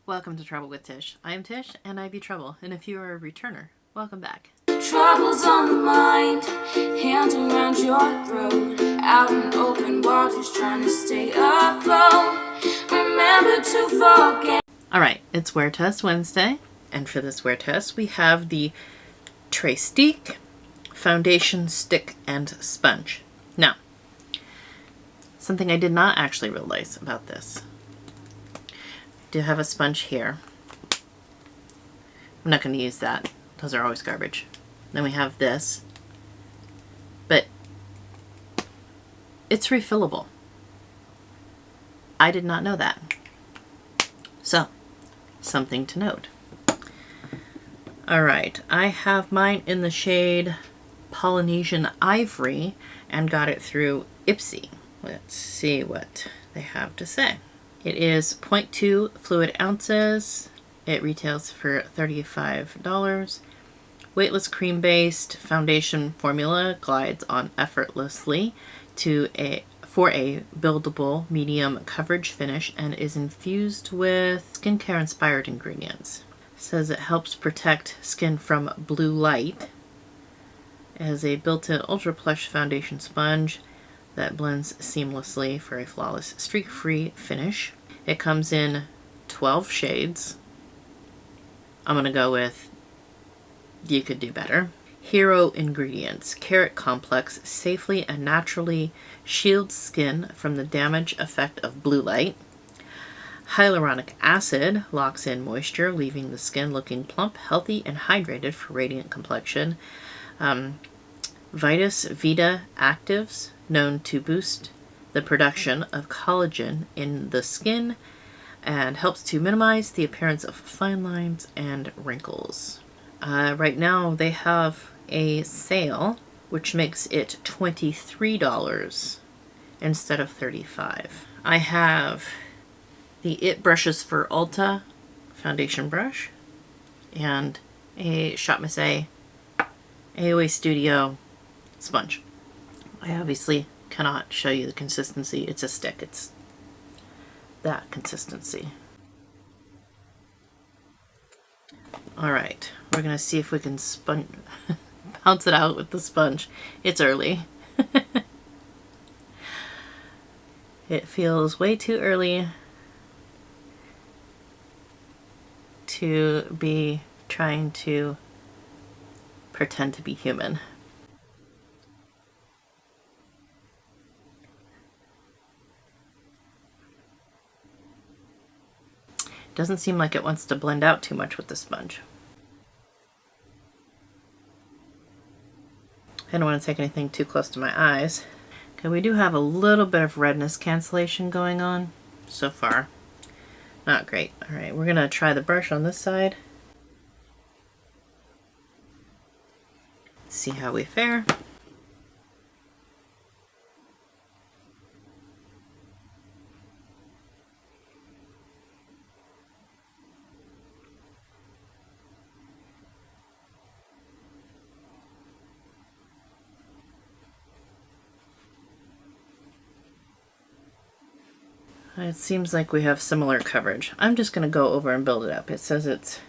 Welcome to Trouble with Tish. I am Tish, and I be Trouble. And if you are a returner, welcome back. Troubles on the mind, hands around your throat, out in open waters, trying to stay afloat. Remember to forget. All right, it's Wear Test Wednesday, and for this Wear Test, we have the Trestique Foundation Stick and Sponge. Now, something I did not actually realize about this. I do have a sponge here. I'm not going to use that. Those are always garbage. Then we have this, but it's refillable. I did not know that. So, something to note. All right, I have mine in the shade Polynesian Ivory and got it through Ipsy. Let's see what they have to say. It is 0.2 fluid ounces. It retails for $35. Weightless cream-based foundation formula glides on effortlessly for a buildable medium coverage finish and is infused with skincare-inspired ingredients. It says it helps protect skin from blue light. It has a built-in ultra plush foundation sponge that blends seamlessly for a flawless streak-free finish. It comes in 12 shades. I'm going to go with you could do better. Hero ingredients. Carrot complex safely and naturally shields skin from the damage effect of blue light. Hyaluronic acid locks in moisture, leaving the skin looking plump, healthy, and hydrated for radiant complexion. Vitus Vita actives, known to boost the production of collagen in the skin and helps to minimize the appearance of fine lines and wrinkles. Right now they have a sale, which makes it $23 instead of $35. I have the It Brushes for Ulta foundation brush and a Shop Miss A AOA Studio sponge. I obviously cannot show you the consistency. It's a stick. It's that consistency. All right, we're gonna see if we can bounce it out with the sponge. It's early. It feels way too early to be trying to pretend to be human. Doesn't seem like it wants to blend out too much with the sponge. I don't want to take anything too close to my eyes. Okay, we do have a little bit of redness cancellation going on so far. Not great. All right, we're gonna try the brush on this side. See how we fare. It seems like we have similar coverage. I'm just going to go over and build it up. It says it's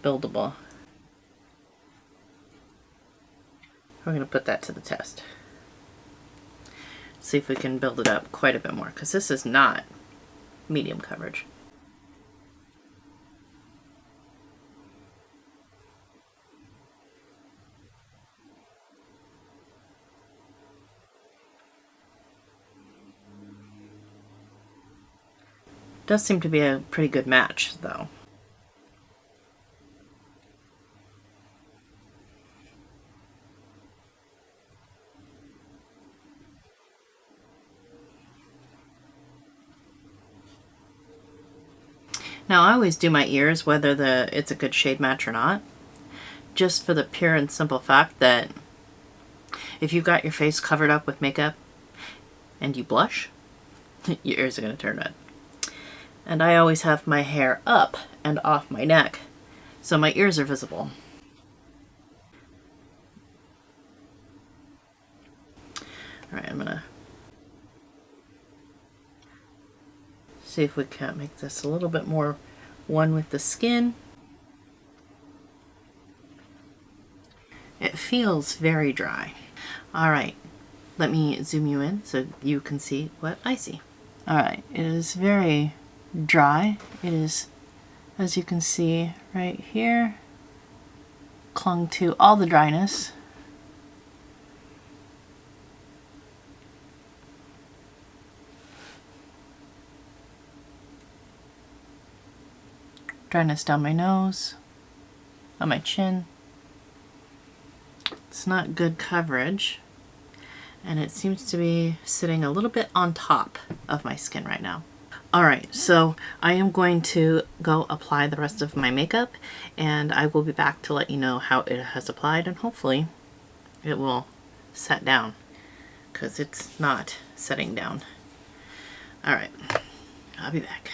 buildable. We're going to put that to the test. See if we can build it up quite a bit more, because this is not medium coverage. Does seem to be a pretty good match, though. Now, I always do my ears, whether it's a good shade match or not, just for the pure and simple fact that if you've got your face covered up with makeup and you blush, your ears are going to turn red. And I always have my hair up and off my neck, so my ears are visible. All right, I'm gonna See if we can't make this a little bit more one with the skin. It feels very dry. All right, let me zoom you in so you can see what I see. All right, it is very dry. It is, as you can see right here, clung to all the dryness. Dryness down my nose, on my chin. It's not good coverage, and it seems to be sitting a little bit on top of my skin right now. Alright, so I am going to go apply the rest of my makeup, and I will be back to let you know how it has applied, and hopefully it will set down, because it's not setting down. Alright, I'll be back.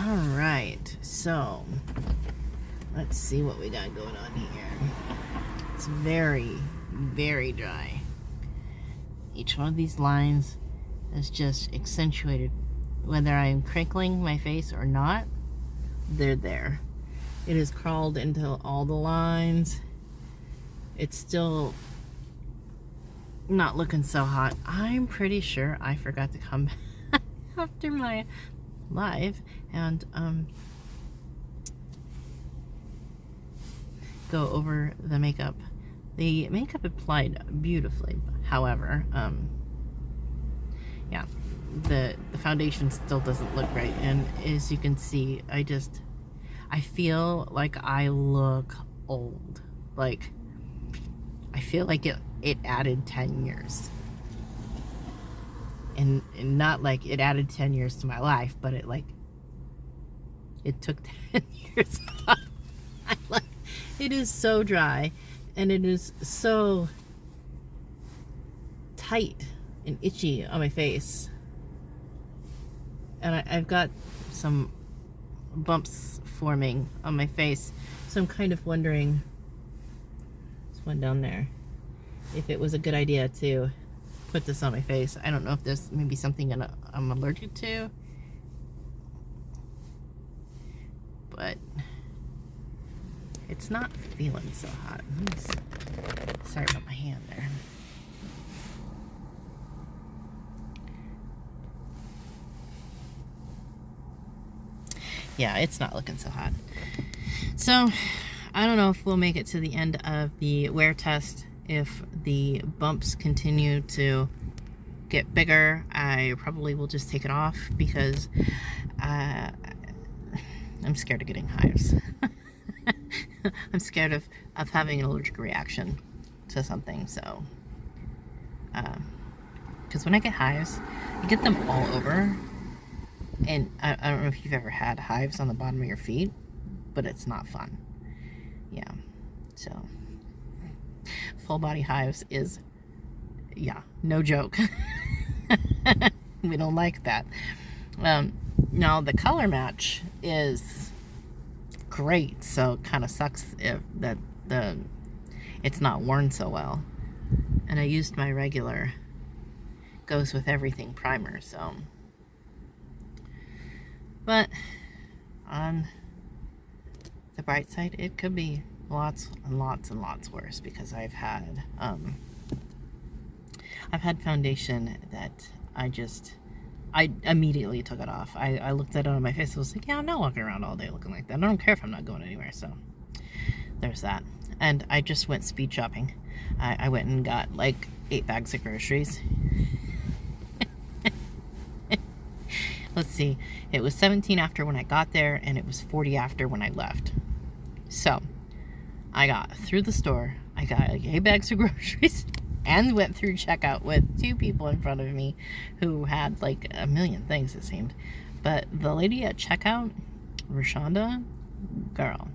Alright, so let's see what we got going on here. It's very, very dry. Each one of these lines is just accentuated. Whether I am crinkling my face or not, they're there. It has crawled into all the lines. It's still not looking so hot. I'm pretty sure I forgot to come back after my live and go over the makeup. The makeup applied beautifully, however, yeah, the foundation still doesn't look right, and as you can see, I feel like I look old. Like, I feel like it added 10 years. And not like it added 10 years to my life, but it took 10 years off. It is so dry, and it is so tight and itchy on my face. And I've got some bumps forming on my face, so I'm kind of wondering, there's one down there, if it was a good idea to put this on my face. I don't know if there's maybe something I'm allergic to, but it's not feeling so hot. Sorry about my hand there. Yeah, it's not looking so hot. So, I don't know if we'll make it to the end of the wear test. If the bumps continue to get bigger, I probably will just take it off, because I'm scared of getting hives. I'm scared of having an allergic reaction to something, so because when I get hives, I get them all over, and I don't know if you've ever had hives on the bottom of your feet, but it's not fun. Yeah, so full body hives is, yeah, no joke. We don't like that. Now the color match is great, so it kind of sucks if it's not worn so well. And I used my regular Goes With Everything primer, so. But on the bright side, it could be lots and lots and lots worse, because I've had foundation that I immediately took it off. I looked at it on my face and was like, yeah, I'm not walking around all day looking like that. I don't care if I'm not going anywhere, so there's that. And I just went speed shopping. I went and got like 8 bags of groceries. Let's see, it was 17 after when I got there, and it was 40 after when I left. So I got through the store, I got like 8 bags of groceries, and went through checkout with 2 people in front of me who had like a million things, it seemed. But the lady at checkout, Rashonda, girl,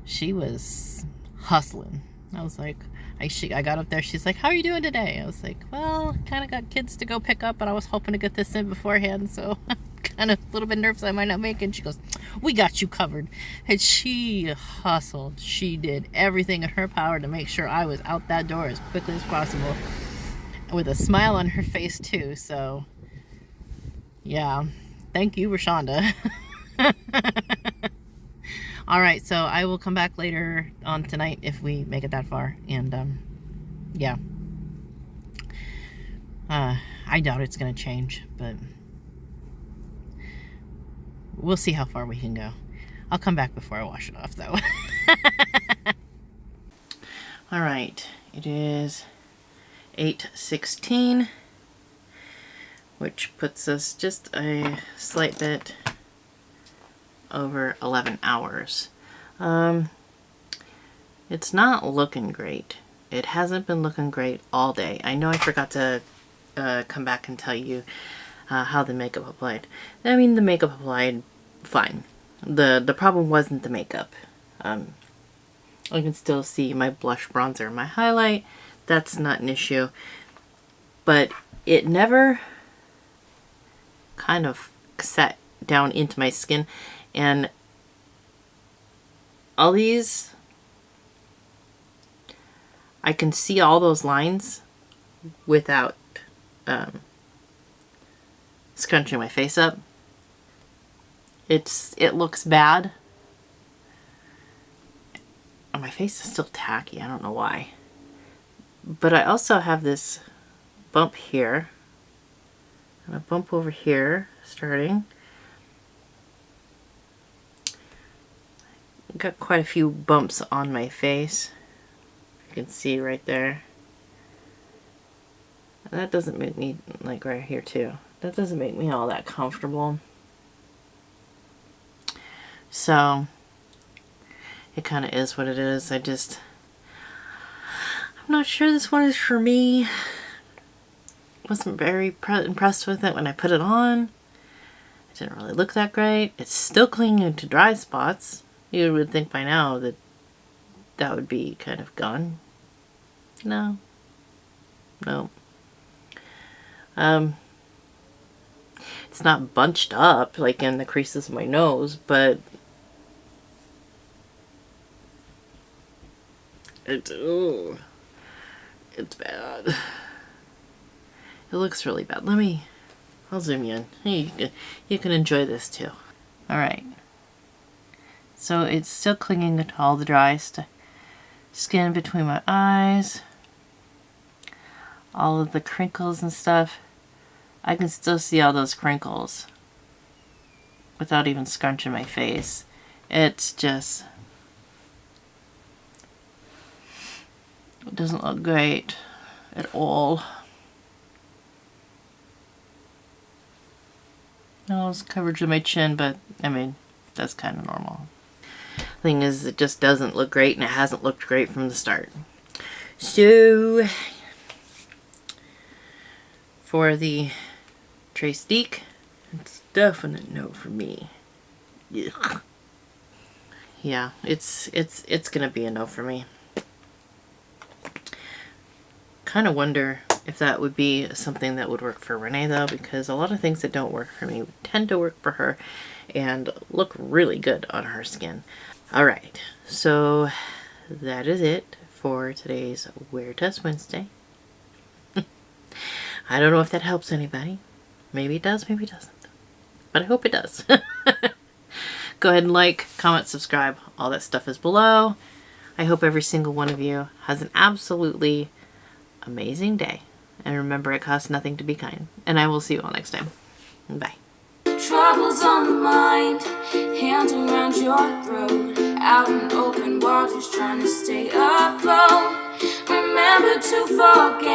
she was hustling. I was like, I got up there, she's like, how are you doing today? I was like, well, kind of got kids to go pick up, but I was hoping to get this in beforehand, so I'm kind of a little bit nervous I might not make it. And she goes, we got you covered. And she hustled. She did everything in her power to make sure I was out that door as quickly as possible, with a smile on her face too. So Yeah. Thank you, Rashonda. All right, so I will come back later on tonight if we make it that far. And, yeah. I doubt it's going to change, but we'll see how far we can go. I'll come back before I wash it off, though. All right, it is 8:16, which puts us just a slight bit over 11 hours. It's not looking great. It hasn't been looking great all day. I know I forgot to come back and tell you how the makeup applied. I mean, the makeup applied fine. The problem wasn't the makeup. I can still see my blush, bronzer, my highlight. That's not an issue. But it never kind of set down into my skin. And all these, I can see all those lines without scrunching my face up. It looks bad. And my face is still tacky. I don't know why. But I also have this bump here and a bump over here starting. Got quite a few bumps on my face. You can see right there. And that doesn't make me, like right here too, that doesn't make me all that comfortable. So it kind of is what it is. I'm not sure this one is for me. Wasn't very impressed with it when I put it on. It didn't really look that great. It's still clinging to dry spots. You would think by now that that would be kind of gone. No. No. It's not bunched up like in the creases of my nose, but it's bad. It looks really bad. I'll zoom you in. Hey, you can enjoy this too. Alright. So it's still clinging to all the dry skin between my eyes. All of the crinkles and stuff. I can still see all those crinkles without even scrunching my face. It's just, it doesn't look great at all. No, it's coverage of my chin, but I mean, that's kind of normal. Thing is, it just doesn't look great, and it hasn't looked great from the start. So, for the Trestique, it's definite no for me. Ugh. Yeah, it's gonna be a no for me. Kind of wonder if that would be something that would work for Renee though, because a lot of things that don't work for me tend to work for her and look really good on her skin. Alright, so that is it for today's Wear Test Wednesday. I don't know if that helps anybody. Maybe it does, maybe it doesn't. But I hope it does. Go ahead and like, comment, subscribe. All that stuff is below. I hope every single one of you has an absolutely amazing day. And remember, it costs nothing to be kind. And I will see you all next time. Bye. Troubles on the mind, hands around your throat, out in open waters trying to stay afloat. Remember to forget.